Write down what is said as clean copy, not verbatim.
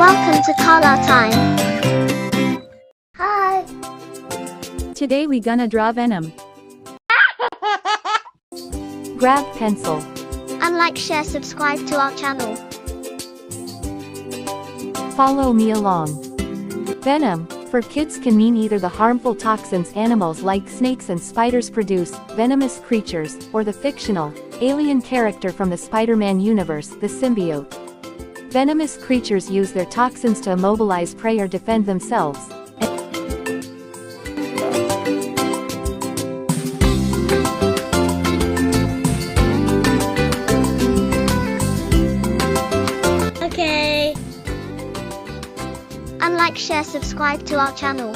Welcome to Color Time. Hi. Today we gonna draw Venom. Grab pencil. And like, share, subscribe to our channel. Follow me along. Venom, for kids, can mean either the harmful toxins animals like snakes and spiders produce, venomous creatures, or the fictional, alien character from the Spider-Man universe, the symbiote. Venomous creatures use their toxins to immobilize prey or defend themselves. Okay. And like, share, subscribe to our channel.